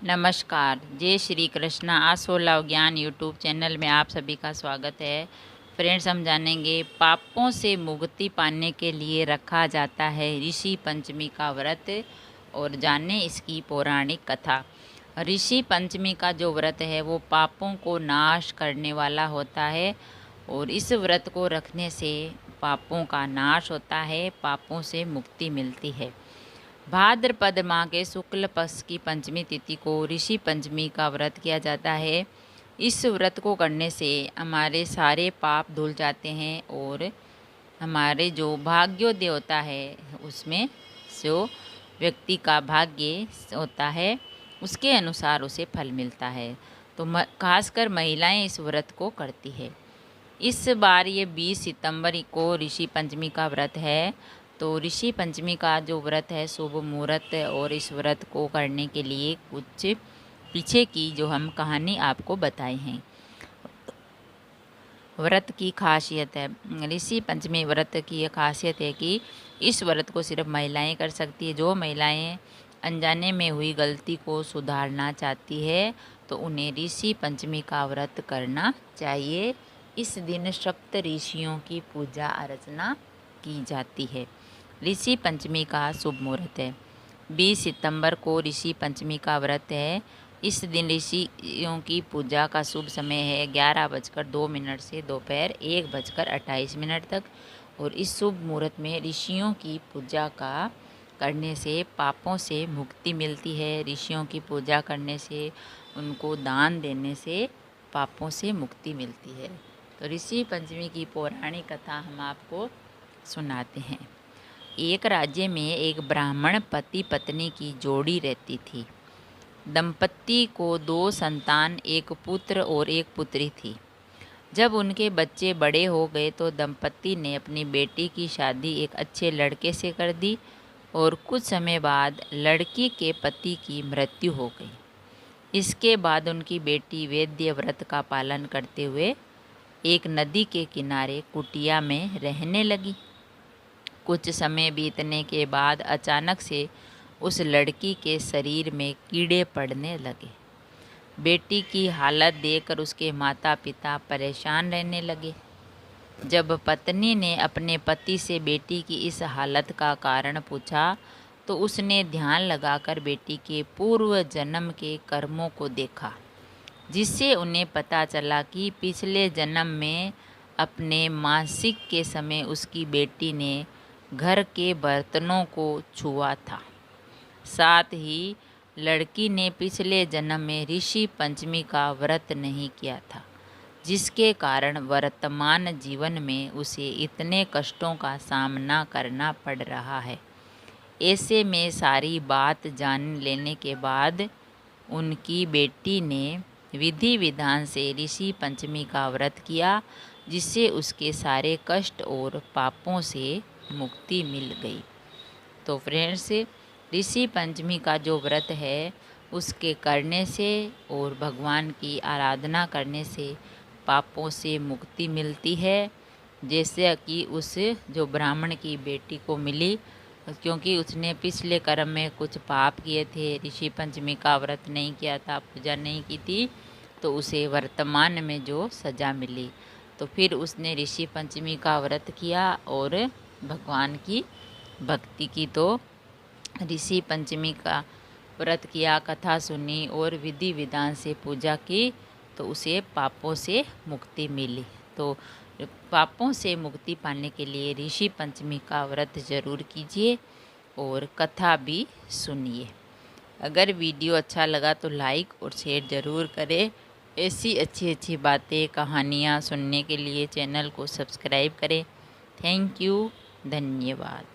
नमस्कार, जय श्री कृष्ण। आसोला ज्ञान यूट्यूब चैनल में आप सभी का स्वागत है। फ्रेंड्स, हम जानेंगे पापों से मुक्ति पाने के लिए रखा जाता है ऋषि पंचमी का व्रत और जाने इसकी पौराणिक कथा। ऋषि पंचमी का जो व्रत है वो पापों को नाश करने वाला होता है और इस व्रत को रखने से पापों का नाश होता है, पापों से मुक्ति मिलती है। भाद्रपद माह के शुक्ल पक्ष की पंचमी तिथि को ऋषि पंचमी का व्रत किया जाता है। इस व्रत को करने से हमारे सारे पाप धुल जाते हैं और हमारे जो भाग्योदय होता है उसमें जो व्यक्ति का भाग्य होता है उसके अनुसार उसे फल मिलता है। तो खासकर महिलाएं इस व्रत को करती है। इस बार ये 20 सितंबर को ऋषि पंचमी का व्रत है। तो ऋषि पंचमी का जो व्रत है शुभ मुहूर्त और इस व्रत को करने के लिए कुछ पीछे की जो हम कहानी आपको बताई हैं। व्रत की खासियत है, ऋषि पंचमी व्रत की यह खासियत है कि इस व्रत को सिर्फ महिलाएं कर सकती है। जो महिलाएं अनजाने में हुई गलती को सुधारना चाहती है तो उन्हें ऋषि पंचमी का व्रत करना चाहिए। इस दिन सप्त ऋषियों की पूजा अर्चना की जाती है। ऋषि पंचमी का शुभ मुहूर्त है। 20 सितंबर को ऋषि पंचमी का व्रत है। इस दिन ऋषियों की पूजा का शुभ समय है 11:02 से दोपहर 1:28 तक। और इस शुभ मुहूर्त में ऋषियों की पूजा का करने से पापों से मुक्ति मिलती है। ऋषियों की पूजा करने से, उनको दान देने से पापों से मुक्ति मिलती है। तो ऋषि पंचमी की पौराणिक कथा हम आपको सुनाते हैं। एक राज्य में एक ब्राह्मण पति पत्नी की जोड़ी रहती थी। दंपति को 2 संतान, एक पुत्र और एक पुत्री थी। जब उनके बच्चे बड़े हो गए तो दंपति ने अपनी बेटी की शादी एक अच्छे लड़के से कर दी और कुछ समय बाद लड़की के पति की मृत्यु हो गई। इसके बाद उनकी बेटी वैद्य व्रत का पालन करते हुए एक नदी के किनारे कुटिया में रहने लगी। कुछ समय बीतने के बाद अचानक से उस लड़की के शरीर में कीड़े पड़ने लगे। बेटी की हालत देखकर उसके माता पिता परेशान रहने लगे। जब पत्नी ने अपने पति से बेटी की इस हालत का कारण पूछा तो उसने ध्यान लगाकर बेटी के पूर्व जन्म के कर्मों को देखा, जिससे उन्हें पता चला कि पिछले जन्म में अपने मासिक के समय उसकी बेटी ने घर के बर्तनों को छुआ था। साथ ही लड़की ने पिछले जन्म में ऋषि पंचमी का व्रत नहीं किया था, जिसके कारण वर्तमान जीवन में उसे इतने कष्टों का सामना करना पड़ रहा है। ऐसे में सारी बात जान लेने के बाद उनकी बेटी ने विधि विधान से ऋषि पंचमी का व्रत किया, जिससे उसके सारे कष्ट और पापों से मुक्ति मिल गई। तो फ्रेंड्स, ऋषि पंचमी का जो व्रत है उसके करने से और भगवान की आराधना करने से पापों से मुक्ति मिलती है, जैसे कि उस जो ब्राह्मण की बेटी को मिली, क्योंकि उसने पिछले कर्म में कुछ पाप किए थे, ऋषि पंचमी का व्रत नहीं किया था, पूजा नहीं की थी, तो उसे वर्तमान में जो सज़ा मिली। तो फिर उसने ऋषि पंचमी का व्रत किया और भगवान की भक्ति की। तो ऋषि पंचमी का व्रत किया, कथा सुनी और विधि विधान से पूजा की, तो उसे पापों से मुक्ति मिली। तो पापों से मुक्ति पाने के लिए ऋषि पंचमी का व्रत ज़रूर कीजिए और कथा भी सुनिए। अगर वीडियो अच्छा लगा तो लाइक और शेयर ज़रूर करें। ऐसी अच्छी अच्छी बातें, कहानियाँ सुनने के लिए चैनल को सब्सक्राइब करें। थैंक यू, धन्यवाद।